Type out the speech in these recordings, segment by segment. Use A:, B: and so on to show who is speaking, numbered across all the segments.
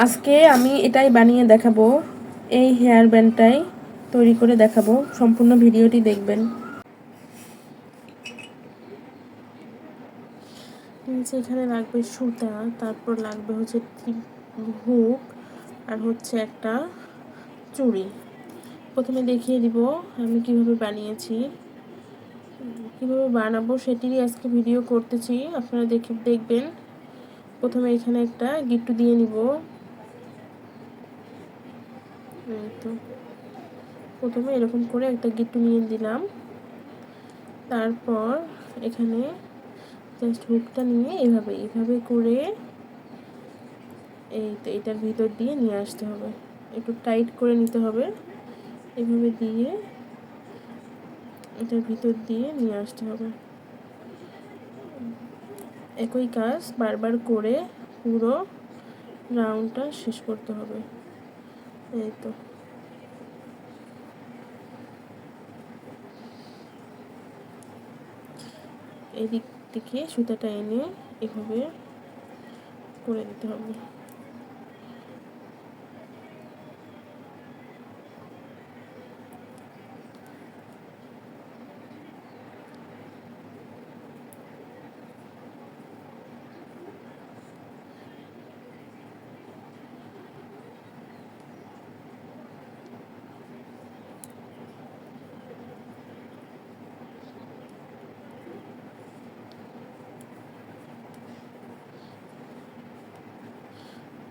A: আজকে আমি এটাই বানিয়ে দেখাবো, এই হেয়ার ব্যান্ডটাই তৈরি করে দেখাবো। সম্পূর্ণ ভিডিওটি দেখবেন। এখানে লাগবে সুতা, তারপর লাগবে হচ্ছে হুক, আর হচ্ছে একটা চুড়ি। প্রথমে দেখিয়ে দিব আমি কিভাবে বানিয়েছি, কিভাবে বানাবো সেটিরই আজকে ভিডিও করতেছি, আপনারা দেখবেন। প্রথমে এখানে একটা গিট্টু দিয়ে নিব। তো প্রথমে এরকম করে একটা গিট্টু নিয়ে দিলাম। তারপর এখানে জাস্ট হুকটা নিয়ে এভাবে করে এই তো এটার ভিতর দিয়ে নিয়ে আসতে হবে, একটু টাইট করে নিতে হবে। এভাবে দিয়ে এটার ভিতর দিয়ে নিয়ে আসতে হবে। একই কাজ বারবার করে পুরো রাউন্ডটা শেষ করতে হবে। এই তো এদিক থেকে সুতাটা এনে এভাবে করে দিতে হবে।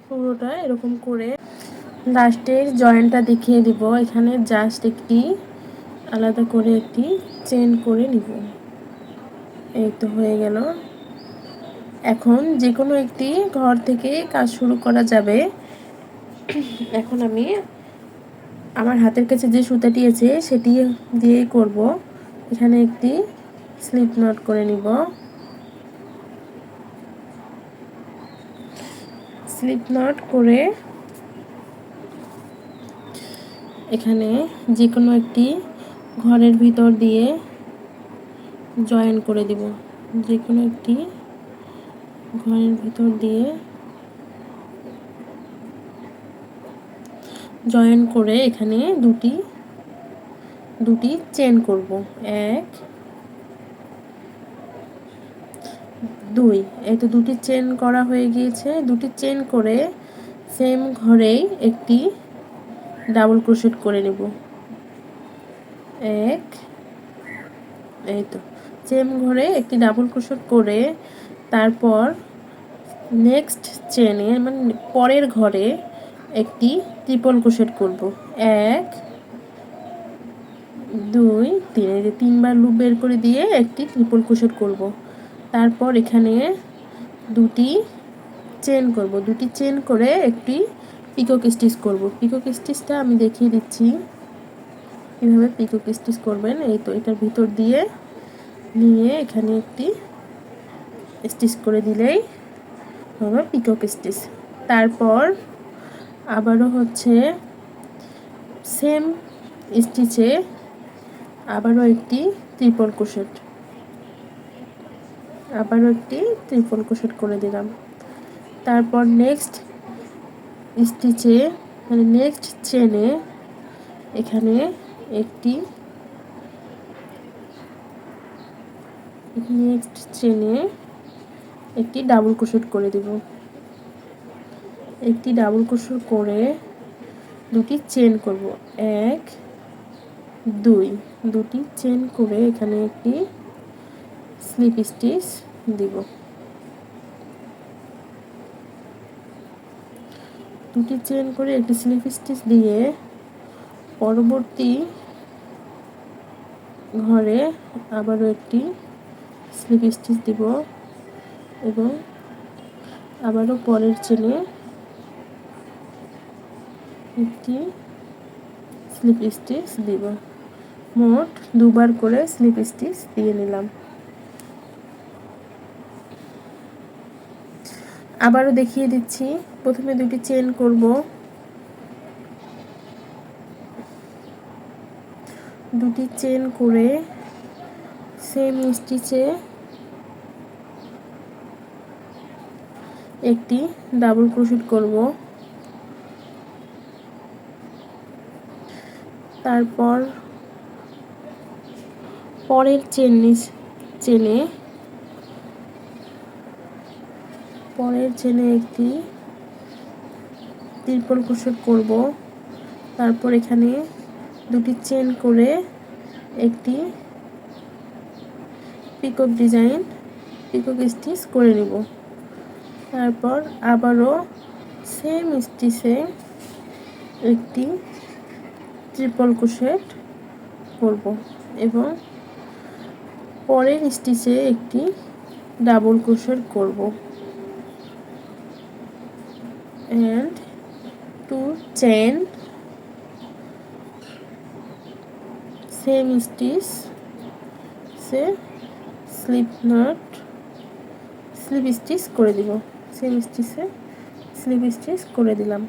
A: পুরোটা এরকম করে লাস্টের জয়েন্টটা দেখিয়ে দিব। এখানে জাস্ট একটি আলাদা করে একটি চেন করে নিব। এই তো হয়ে গেল। এখন যে কোনো একটি ঘর থেকে কাজ শুরু করা যাবে। এখন আমি আমার হাতের কাছে যে সুতাটি আছে সেটি দিয়েই করব। এখানে একটি স্লিপ নট করে নিব। স্লিপ নট করে এখানে যে কোনো একটি ঘরের ভিতর দিয়ে জয়েন করে দিব। যে কোনো একটি ঘরের ভিতর দিয়ে জয়েন করে এখানে দুটি চেন করব। 1 2, এই তো দুটি চেন করা হয়ে গিয়েছে। দুটি চেন করে সেম ঘরেই একটি ডাবল ক্রোশেট করে নেব। 1, এই তো সেম ঘরে একটি ডাবল ক্রোশেট করে তারপর নেক্সট চেনে মানে পরের ঘরে একটি ট্রিপল ক্রোশেট করব। 1 2 3, এই যে 3বার লুপ বের করে দিয়ে একটি ট্রিপল ক্রোশেট করব। তারপর এখানে দুটি চেন করব। দুটি চেন করে একটি পিকক স্টিচ করব। পিকক স্টিচটা আমি দেখিয়ে দিচ্ছি কীভাবে পিকক স্টিচ করবেন। এই তো এটার ভিতর দিয়ে নিয়ে এখানে একটি স্টিচ করে দিলেই হবে পিকক স্টিচ। তারপর আবারও হচ্ছে সেম স্টিচে আবারও একটি ট্রিপল ক্রোশেট করে দিলাম। তারপর নেক্সট স্টিচে মানে নেক্সট চেনে এখানে একটি ডাবল ক্রোশেট করে দেব। একটি ডাবল ক্রোশেট করে দুটি চেন করব। 1 2, দুটি চেন করে এখানে একটি স্লিপ স্টিচ দিব। দুটি চেন করে একটি স্লিপ স্টিচ দিয়ে পরবর্তী ঘরে আবারও একটি স্লিপ স্টিচ দিব এবং আবারও পরের চেনে একটি স্লিপ স্টিচ দিব। মোট দুবার করে স্লিপ স্টিচ দিয়ে নিলাম। আবারও দেখিয়ে দিচ্ছি। প্রথমে দুটি চেন করব। দুটি চেন করে সেম স্টিচে একটি ডাবল ক্রোশেট করব। তারপর পরের চেনে একটি ট্রিপল ক্রোশেট করব। তারপর এখানে দুটি চেন করে একটি পিকক স্টিচ করে নেব। তারপর আবারও সেম স্টিচে একটি ট্রিপল ক্রোশেট করব এবং পরের স্টিচে একটি ডাবল ক্রোশেট করব and 2 chain same stitch সে স্লিপ স্টিচ করে দিব। সেম স্টিচে স্লিপ স্টিচ করে দিলাম।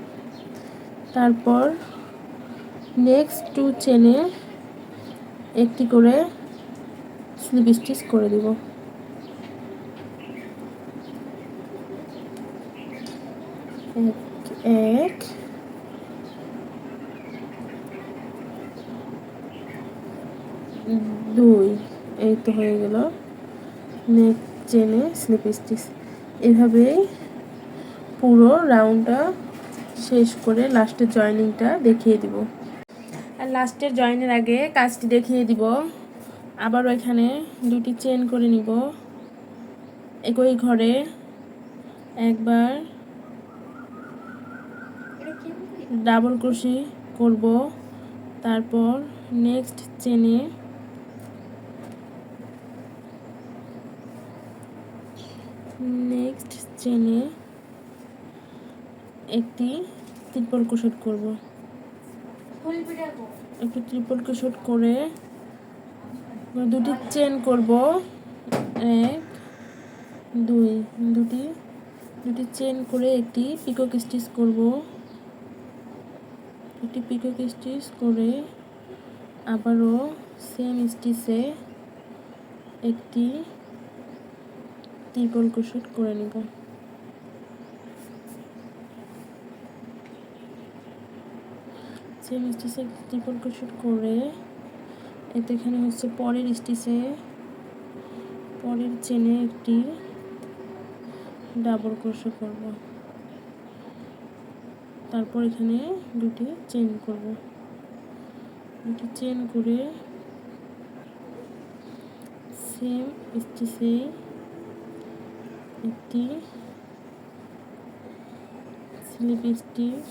A: তারপর নেক্সট 2 চেনে একটি করে স্লিপ স্টিচ করে দিব। এক 2 এই তো হয়ে গেল। নেক্সট চেনে স্লিপ স্টিচ। এভাবেই পুরো রাউন্ডটা শেষ করে লাস্টের জয়েনিংটা দেখিয়ে দিব। আর লাস্টের জয়েনের আগে কাজটি দেখিয়ে দিব। আবারও এখানে দুটি চেন করে নিব। একই ঘরে একবার ডাবল ক্রোশে করব। তারপর নেক্সট চেনে একটি ট্রিপল ক্রোশেট করব। একটি ট্রিপল ক্রোশেট করে দুটি চেন করব। এক 2 দুটি চেন করে একটি পিকক স্টিচ করব। একটি পিকক স্টিচ করে আবারও সেম স্টিচে একটি ট্রিপল ক্রোশেট করে নেব। সেম স্টিচে ট্রিপল ক্রোশেট করে এতে এখানে হচ্ছে পরের চেনে একটি ডাবল ক্রোশেট করব। তারপর এখানে দুটি চেন করব। দুটি চেন করে সেম স্টিচে একটি স্লিপ স্টিচ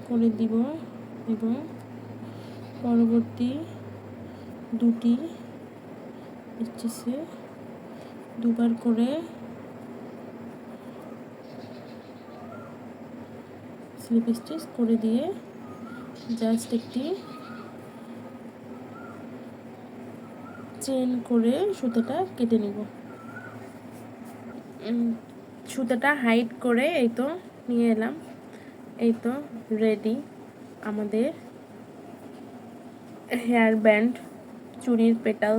A: করে দিব এবং পরবর্তী দুটি স্টিচে দুবার করে স্লিপ স্টিচ করে দিয়ে জাস্ট একটি চেন করে সুতাটা কেটে নিব। সুতাটা হাইড করে এই তো নিয়ে এলাম। এই তো রেডি আমাদের হেয়ার ব্যান্ড চুড়ির পেটাল।